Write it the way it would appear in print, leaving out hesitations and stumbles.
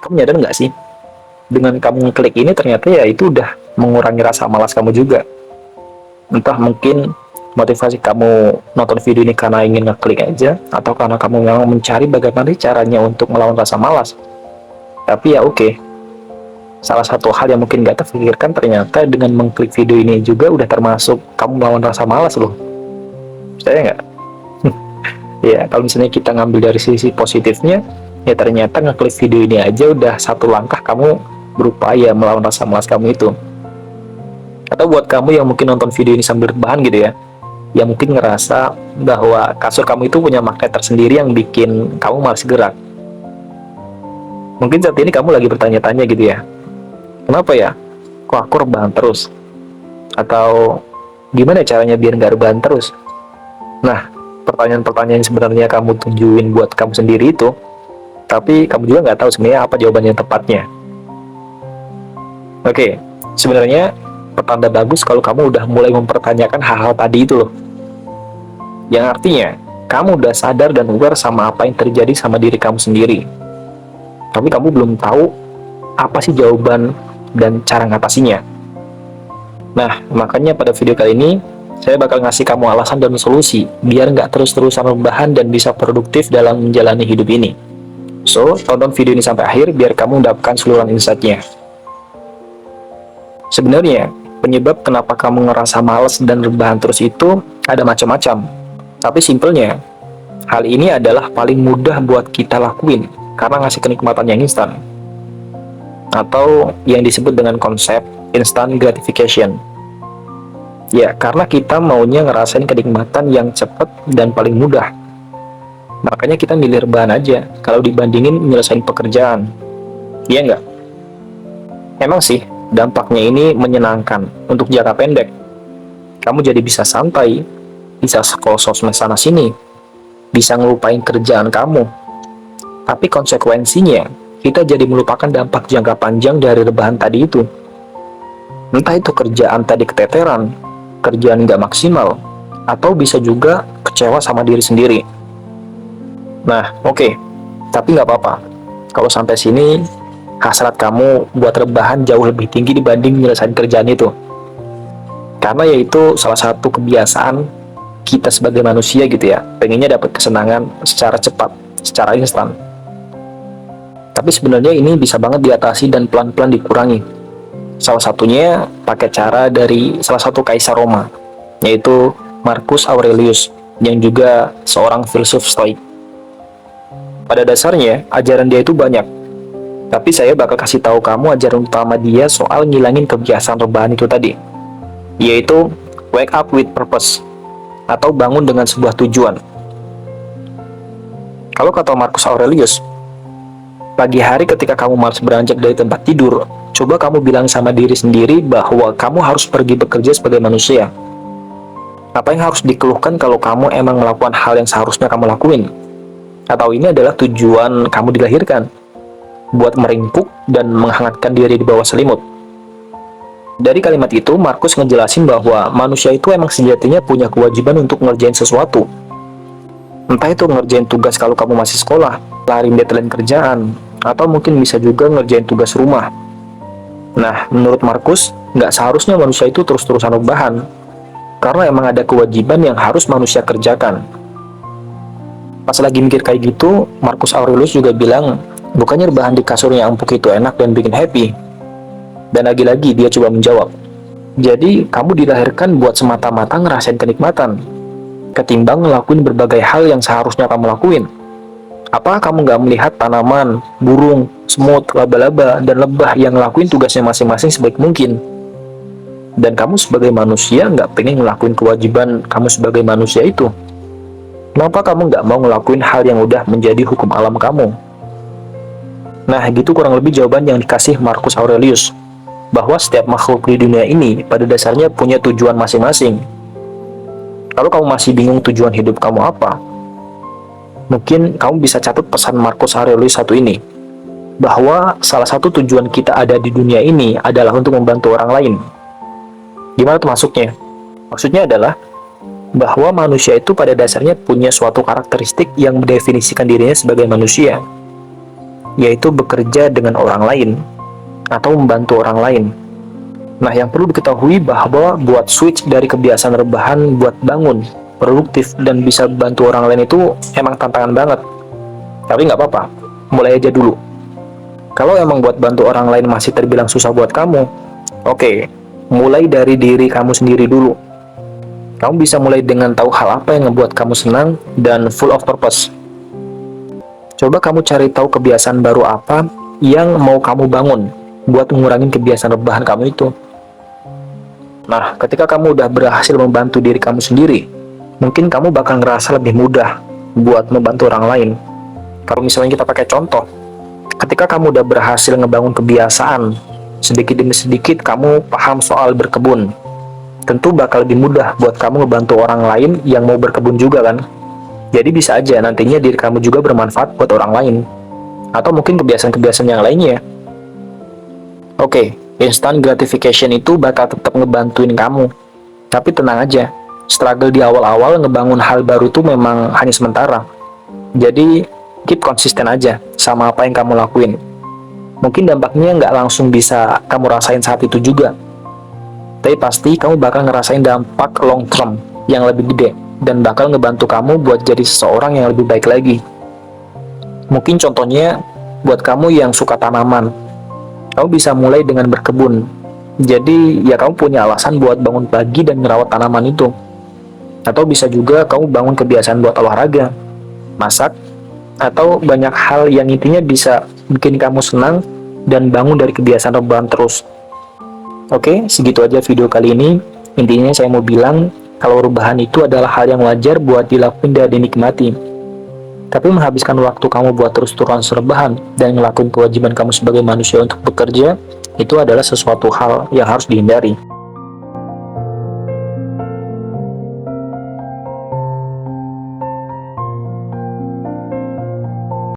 Kamu nyadar nggak sih? Dengan kamu klik ini ternyata ya itu udah mengurangi rasa malas kamu juga. Entah mungkin motivasi kamu nonton video ini karena ingin ngeklik aja, atau karena kamu memang mencari bagaimana caranya untuk melawan rasa malas. Tapi ya oke, salah satu hal yang mungkin gak terpikirkan ternyata dengan mengklik video ini juga udah termasuk kamu melawan rasa malas loh. Percaya nggak? Ya, kalau misalnya kita ngambil dari sisi positifnya, ya ternyata ngeklik video ini aja udah satu langkah kamu berupaya melawan rasa malas kamu itu. Atau buat kamu yang mungkin nonton video ini sambil rebahan gitu ya, yang mungkin ngerasa bahwa kasur kamu itu punya magnet tersendiri yang bikin kamu malas gerak. Mungkin saat ini kamu lagi bertanya-tanya gitu ya, kenapa ya? Kok aku rebahan terus? Atau gimana caranya biar nggak rebahan terus? Nah, pertanyaan-pertanyaan yang sebenarnya kamu tujuin buat kamu sendiri itu, tapi kamu juga nggak tahu sebenarnya apa jawabannya tepatnya. Oke, sebenarnya pertanda bagus kalau kamu udah mulai mempertanyakan hal-hal tadi itu loh. Yang artinya, kamu udah sadar dan aware sama apa yang terjadi sama diri kamu sendiri. Tapi kamu belum tahu apa sih jawaban dan cara ngatasinya. Nah, makanya pada video kali ini, saya bakal ngasih kamu alasan dan solusi, biar nggak terus-terusan rebahan dan bisa produktif dalam menjalani hidup ini. So, tonton video ini sampai akhir, biar kamu mendapatkan seluruh insight-nya. Sebenarnya, penyebab kenapa kamu ngerasa malas dan rebahan terus itu ada macam-macam. Tapi simpelnya, hal ini adalah paling mudah buat kita lakuin, karena ngasih kenikmatan yang instan. Atau yang disebut dengan konsep instant gratification. Ya, karena kita maunya ngerasain kenikmatan yang cepat dan paling mudah. Makanya kita milih rebahan aja, kalau dibandingin nyelesain pekerjaan. Iya nggak? Emang sih, dampaknya ini menyenangkan untuk jangka pendek. Kamu jadi bisa santai, bisa scroll sosmed sana-sini, bisa ngelupain kerjaan kamu. Tapi konsekuensinya, kita jadi melupakan dampak jangka panjang dari rebahan tadi itu. Entah itu kerjaan tadi keteteran, kerjaan nggak maksimal, atau bisa juga kecewa sama diri sendiri. Nah, oke, tapi nggak apa-apa. Kalau sampai sini, hasrat kamu buat rebahan jauh lebih tinggi dibanding menyelesaikan kerjaan itu. Karena yaitu salah satu kebiasaan kita sebagai manusia gitu ya, pengennya dapat kesenangan secara cepat, secara instan. Tapi sebenarnya ini bisa banget diatasi dan pelan-pelan dikurangi. Salah satunya pakai cara dari salah satu kaisar Roma, yaitu Marcus Aurelius, yang juga seorang filsuf Stoik. Pada dasarnya, ajaran dia itu banyak. Tapi saya bakal kasih tahu kamu ajaran utama dia soal ngilangin kebiasaan rebahan itu tadi, yaitu wake up with purpose, atau bangun dengan sebuah tujuan. Kalau kata Marcus Aurelius, pagi hari ketika kamu malas beranjak dari tempat tidur, coba kamu bilang sama diri sendiri bahwa kamu harus pergi bekerja sebagai manusia. Apa yang harus dikeluhkan kalau kamu emang melakukan hal yang seharusnya kamu lakuin? Atau ini adalah tujuan kamu dilahirkan? Buat meringkuk dan menghangatkan diri di bawah selimut. Dari kalimat itu, Marcus ngejelasin bahwa manusia itu emang sejatinya punya kewajiban untuk ngerjain sesuatu. Entah itu ngerjain tugas kalau kamu masih sekolah, lari deadline kerjaan, atau mungkin bisa juga ngerjain tugas rumah. Nah, menurut Marcus, nggak seharusnya manusia itu terus-terusan rebahan, karena emang ada kewajiban yang harus manusia kerjakan. Pas lagi mikir kayak gitu, Marcus Aurelius juga bilang, bukannya rebahan di kasur yang empuk itu enak dan bikin happy. Dan lagi-lagi dia coba menjawab, jadi kamu dilahirkan buat semata-mata ngerasain kenikmatan, ketimbang ngelakuin berbagai hal yang seharusnya kamu lakuin. Apa kamu nggak melihat tanaman, burung, semut, laba-laba, dan lebah yang ngelakuin tugasnya masing-masing sebaik mungkin? Dan kamu sebagai manusia nggak pengen ngelakuin kewajiban kamu sebagai manusia itu? Kenapa kamu nggak mau ngelakuin hal yang udah menjadi hukum alam kamu? Nah, gitu kurang lebih jawaban yang dikasih Marcus Aurelius, bahwa setiap makhluk di dunia ini pada dasarnya punya tujuan masing-masing. Kalau kamu masih bingung tujuan hidup kamu apa, mungkin kamu bisa catat pesan Marcus Aurelius satu ini, bahwa salah satu tujuan kita ada di dunia ini adalah untuk membantu orang lain. Gimana tuh masuknya? Maksudnya adalah bahwa manusia itu pada dasarnya punya suatu karakteristik yang mendefinisikan dirinya sebagai manusia. yaitu bekerja dengan orang lain atau membantu orang lain. Nah, yang perlu diketahui bahwa buat switch dari kebiasaan rebahan buat bangun, produktif, dan bisa bantu orang lain itu emang tantangan banget. Tapi nggak apa-apa, mulai aja dulu. Kalau emang buat bantu orang lain masih terbilang susah buat kamu, oke, mulai dari diri kamu sendiri dulu. Kamu bisa mulai dengan tahu hal apa yang ngebuat kamu senang dan full of purpose. Coba kamu cari tahu kebiasaan baru apa yang mau kamu bangun buat ngurangin kebiasaan rebahan kamu itu. Nah, ketika kamu udah berhasil membantu diri kamu sendiri, mungkin kamu bakal ngerasa lebih mudah buat membantu orang lain. Kalau misalnya kita pakai contoh, ketika kamu udah berhasil ngebangun kebiasaan, sedikit demi sedikit kamu paham soal berkebun, tentu bakal lebih mudah buat kamu ngebantu orang lain yang mau berkebun juga kan. Jadi bisa aja nantinya diri kamu juga bermanfaat buat orang lain, atau mungkin kebiasaan-kebiasaan yang lainnya. Oke, instant gratification itu bakal tetap ngebantuin kamu, tapi tenang aja, struggle di awal-awal ngebangun hal baru itu memang hanya sementara. Jadi keep konsisten aja sama apa yang kamu lakuin. Mungkin dampaknya nggak langsung bisa kamu rasain saat itu juga, tapi pasti kamu bakal ngerasain dampak long term yang lebih gede dan bakal ngebantu kamu buat jadi seseorang yang lebih baik lagi. Mungkin contohnya buat kamu yang suka tanaman, kamu bisa mulai dengan berkebun. Jadi ya kamu punya alasan buat bangun pagi dan merawat tanaman itu. Atau bisa juga kamu bangun kebiasaan buat olahraga, masak, atau banyak hal yang intinya bisa bikin kamu senang dan bangun dari kebiasaan rebahan terus. Oke, segitu aja video kali ini. Intinya saya mau bilang kalau rebahan itu adalah hal yang wajar buat dilakuin dan dinikmati. Tapi menghabiskan waktu kamu buat terus-terusan rebahan dan ngelakuin kewajiban kamu sebagai manusia untuk bekerja, itu adalah sesuatu hal yang harus dihindari.